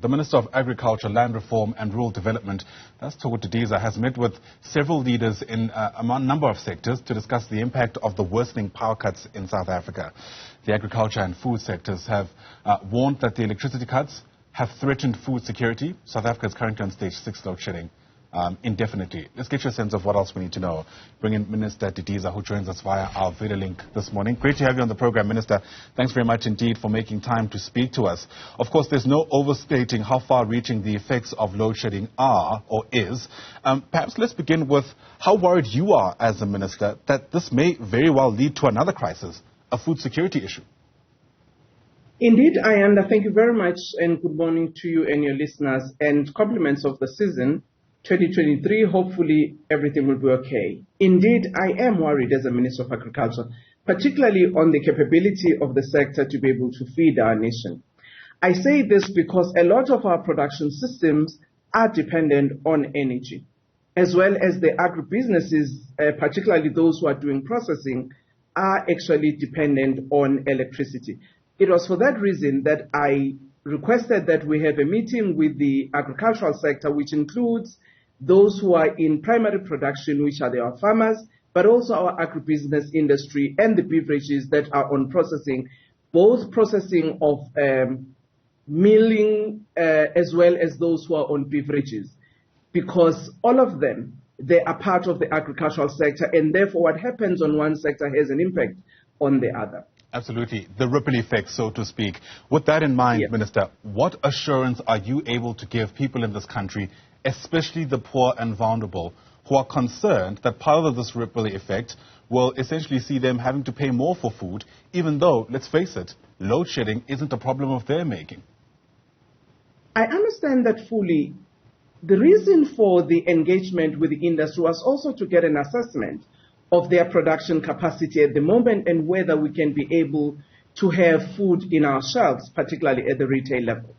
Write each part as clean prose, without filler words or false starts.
The Minister of Agriculture, Land Reform and Rural Development, that's Thoko Didiza, has met with several leaders in a number of sectors to discuss the impact of the worsening power cuts in South Africa. The agriculture and food sectors have warned that the electricity cuts have threatened food security. South Africa is currently on stage 6 load shedding indefinitely. Let's get you a sense of what else we need to know. Bring in Minister Didiza, who joins us via our video link this morning. Great to have you on the program, Minister. Thanks very much indeed for making time to speak to us. Of course, there's no overstating how far-reaching the effects of load shedding are or is. Perhaps let's begin with how worried you are as a minister that this may very well lead to another crisis, a food security issue. Indeed, Ayanda, thank you very much, and good morning to you and your listeners, and compliments of the season 2023. Hopefully everything will be okay. Indeed, I am worried as a Minister of Agriculture, particularly on the capability of the sector to be able to feed our nation. I say this because a lot of our production systems are dependent on energy, as well as the agribusinesses, particularly those who are doing processing, are actually dependent on electricity. It was for that reason that I requested that we have a meeting with the agricultural sector, which includes those who are in primary production, which are our farmers, but also our agribusiness industry and the beverages that are on processing, both processing of milling as well as those who are on beverages, because all of them, they are part of the agricultural sector, and therefore what happens on one sector has an impact on the other. Absolutely. The ripple effect, so to speak. With that in mind, Yes. Minister, what assurance are you able to give people in this country, especially the poor and vulnerable, who are concerned that part of this ripple effect will essentially see them having to pay more for food, even though, let's face it, load shedding isn't a problem of their making? I understand that fully. The reason for the engagement with the industry was also to get an assessment of their production capacity at the moment and whether we can be able to have food in our shelves, particularly at the retail level.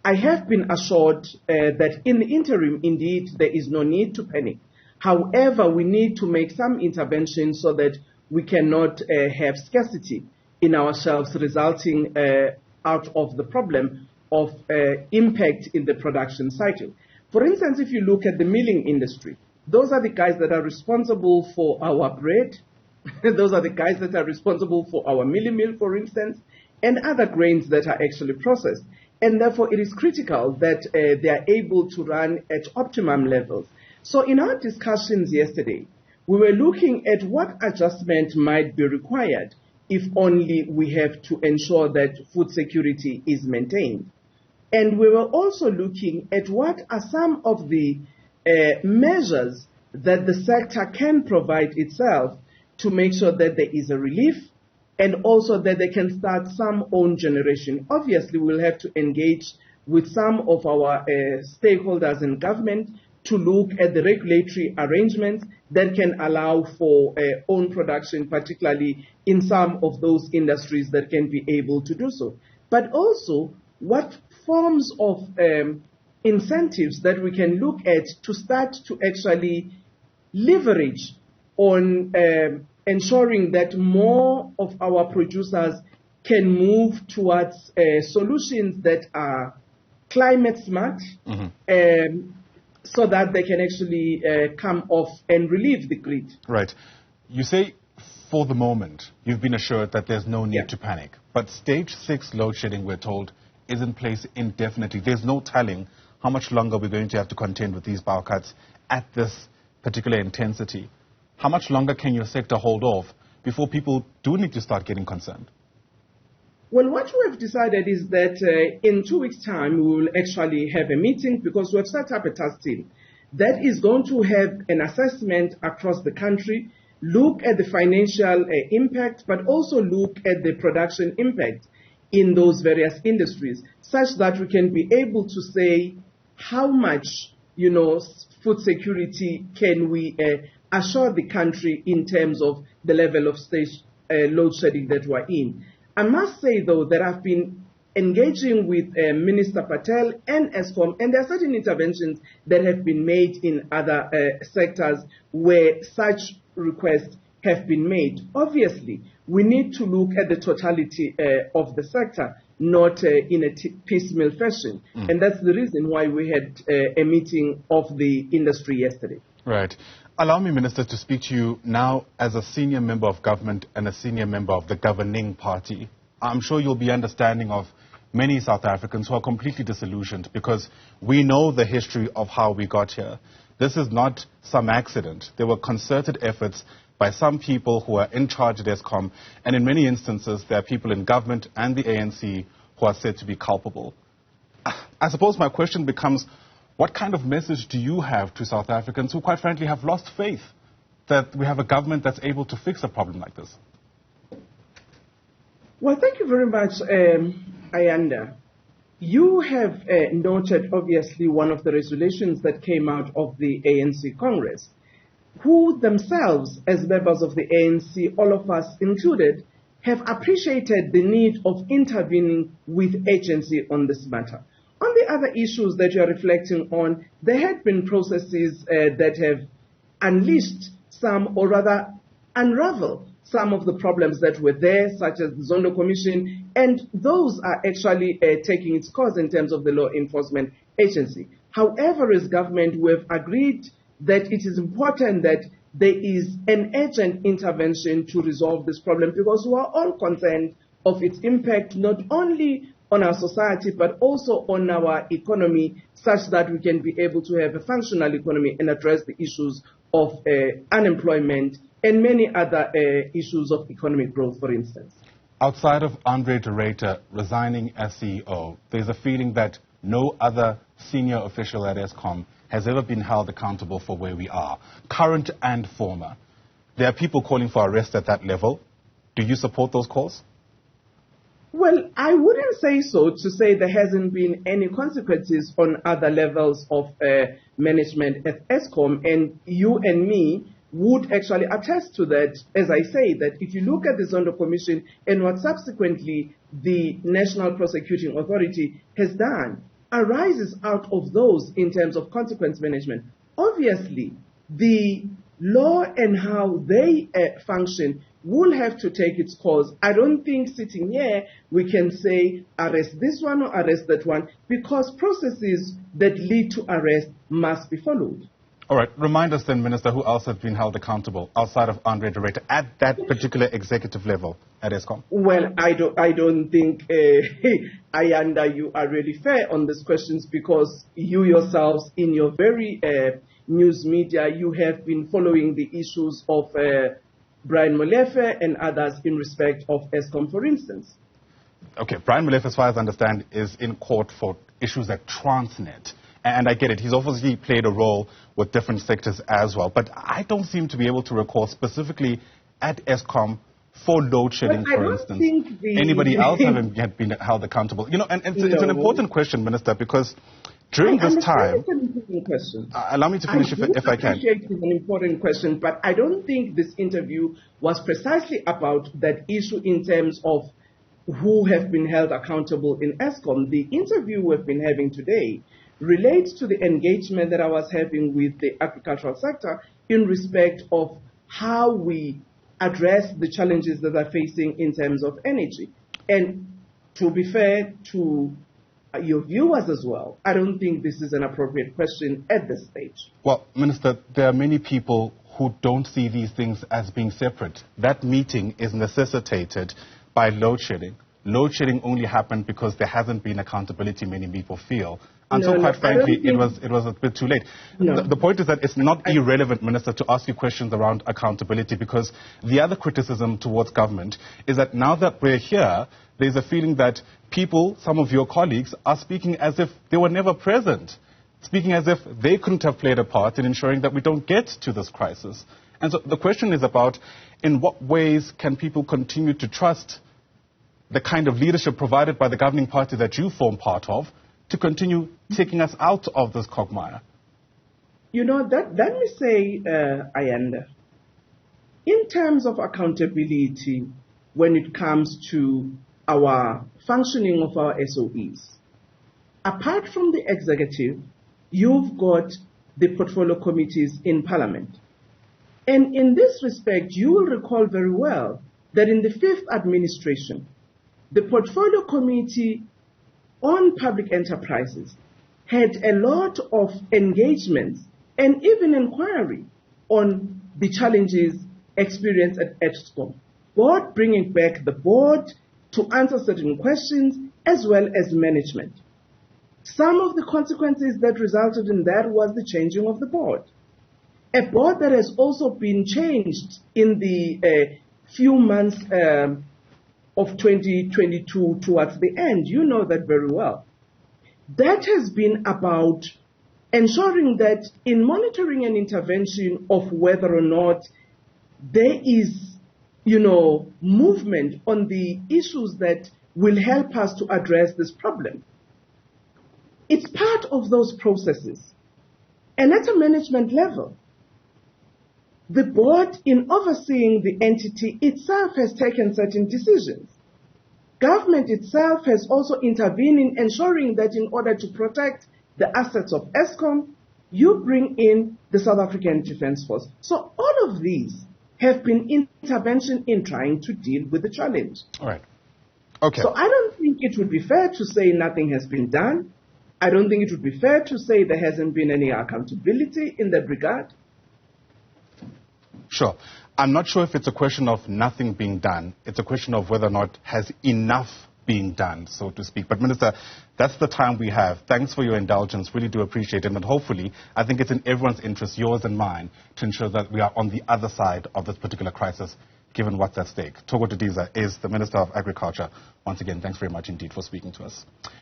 I have been assured that in the interim, indeed, there is no need to panic. However, we need to make some interventions so that we cannot have scarcity in our shelves resulting out of the problem of impact in the production cycle. For instance, if you look at the milling industry, those are the guys that are responsible for our bread. Those are the guys that are responsible for our milling meal, for instance, and other grains that are actually processed. And therefore, it is critical that they are able to run at optimum levels. So in our discussions yesterday, we were looking at what adjustment might be required if only we have to ensure that food security is maintained. And we were also looking at what are some of the measures that the sector can provide itself to make sure that there is a relief and also that they can start some own generation. Obviously, we'll have to engage with some of our stakeholders in government to look at the regulatory arrangements that can allow for own production, particularly in some of those industries that can be able to do so. But also, what forms of incentives that we can look at to start to actually leverage on ensuring that more of our producers can move towards solutions that are climate smart, so that they can actually come off and relieve the grid. Right. You say, for the moment, you've been assured that there's no need to panic. But stage 6 load shedding, we're told, is in place indefinitely. There's no telling how much longer we're going to have to contend with these power cuts at this particular intensity. How much longer can your sector hold off before people do need to start getting concerned? Well, what we have decided is that in 2 weeks' time, we will actually have a meeting because we have set up a task team that is going to have an assessment across the country, look at the financial impact, but also look at the production impact in those various industries, such that we can be able to say how much, food security can we assure the country in terms of the level of stage load shedding that we're in. I must say, though, that I've been engaging with Minister Patel and ESCOM, and there are certain interventions that have been made in other sectors where such requests have been made. Obviously, we need to look at the totality of the sector, not in a piecemeal fashion. And that's the reason why we had a meeting of the industry yesterday. Right. Allow me, Minister, to speak to you now as a senior member of government and a senior member of the governing party. I'm sure you'll be understanding of many South Africans who are completely disillusioned because we know the history of how we got here. This is not some accident. There were concerted efforts by some people who are in charge at Eskom, and in many instances there are people in government and the ANC who are said to be culpable. I suppose my question becomes, what kind of message do you have to South Africans who quite frankly have lost faith that we have a government that's able to fix a problem like this? Well, thank you very much, Ayanda. You have noted, obviously, one of the resolutions that came out of the ANC Congress, who themselves, as members of the ANC, all of us included, have appreciated the need of intervening with agency on this matter. On the other issues that you are reflecting on, there had been processes that have unleashed some, or rather unraveled some of the problems that were there, such as the Zondo Commission, and those are actually taking its course in terms of the law enforcement agency. However, as government, we have agreed that it is important that there is an urgent intervention to resolve this problem because we are all concerned of its impact not only on our society but also on our economy, such that we can be able to have a functional economy and address the issues of unemployment and many other issues of economic growth, for instance. Outside of Andre de Ruyter resigning as CEO, there's a feeling that no other senior official at Eskom has ever been held accountable for where we are, current and former. There are people calling for arrest at that level. Do you support those calls? Well, I wouldn't say so to say there hasn't been any consequences on other levels of management at Eskom, and you and me would actually attest to that, as I say, that if you look at the Zondo Commission and what subsequently the National Prosecuting Authority has done, arises out of those in terms of consequence management. Obviously, the law and how they function will have to take its course. I don't think sitting here we can say arrest this one or arrest that one, because processes that lead to arrest must be followed. All right. Remind us then, Minister, who else has been held accountable outside of Andre de Ruyter at that particular executive level at Eskom? Well, I don't think, Ayanda, you are really fair on these questions because you yourselves, in your very news media, you have been following the issues of Brian Molefe and others in respect of Eskom, for instance. Okay, Brian Molefe, as far as I understand, is in court for issues at Transnet. And I get it. He's obviously played a role with different sectors as well. But I don't seem to be able to recall specifically at Eskom for load shedding, for instance, anybody else having been held accountable. You know, and it's an important question, Minister, because during this time... It's an important question. Allow me to finish if I can. It's an important question, but I don't think this interview was precisely about that issue in terms of who have been held accountable in Eskom. The interview we've been having today relates to the engagement that I was having with the agricultural sector in respect of how we address the challenges that are facing in terms of energy. And to be fair to your viewers as well, I don't think this is an appropriate question at this stage. Well, Minister, there are many people who don't see these things as being separate. That meeting is necessitated by load shedding. Load shedding only happened because there hasn't been accountability, many people feel. Until, quite frankly, it was a bit too late. No. The point is that it's not irrelevant, Minister, to ask you questions around accountability, because the other criticism towards government is that now that we're here, there's a feeling that people, some of your colleagues, are speaking as if they were never present, speaking as if they couldn't have played a part in ensuring that we don't get to this crisis. And so the question is about in what ways can people continue to trust the kind of leadership provided by the governing party that you form part of to continue taking us out of this quagmire? You know, let me say, Ayanda, in terms of accountability when it comes to our functioning of our SOEs, apart from the executive, you've got the portfolio committees in Parliament. And in this respect, you will recall very well that in the fifth administration, the Portfolio Committee on Public Enterprises had a lot of engagements and even inquiry on the challenges experienced at Eskom. Board bringing back the board to answer certain questions as well as management. Some of the consequences that resulted in that was the changing of the board. A board that has also been changed in the few months of 2022 towards the end. You know that very well. That has been about ensuring that in monitoring and intervention of whether or not there is, movement on the issues that will help us to address this problem. It's part of those processes. And at a management level, the board, in overseeing the entity itself, has taken certain decisions. Government itself has also intervened in ensuring that in order to protect the assets of Eskom, you bring in the South African Defence Force. So all of these have been intervention in trying to deal with the challenge. All right. Okay. So I don't think it would be fair to say nothing has been done. I don't think it would be fair to say there hasn't been any accountability in that regard. Sure. I'm not sure if it's a question of nothing being done. It's a question of whether or not has enough being done, so to speak. But Minister, that's the time we have. Thanks for your indulgence. Really do appreciate it. And hopefully, I think it's in everyone's interest, yours and mine, to ensure that we are on the other side of this particular crisis, given what's at stake. Thoko Didiza is the Minister of Agriculture. Once again, thanks very much indeed for speaking to us.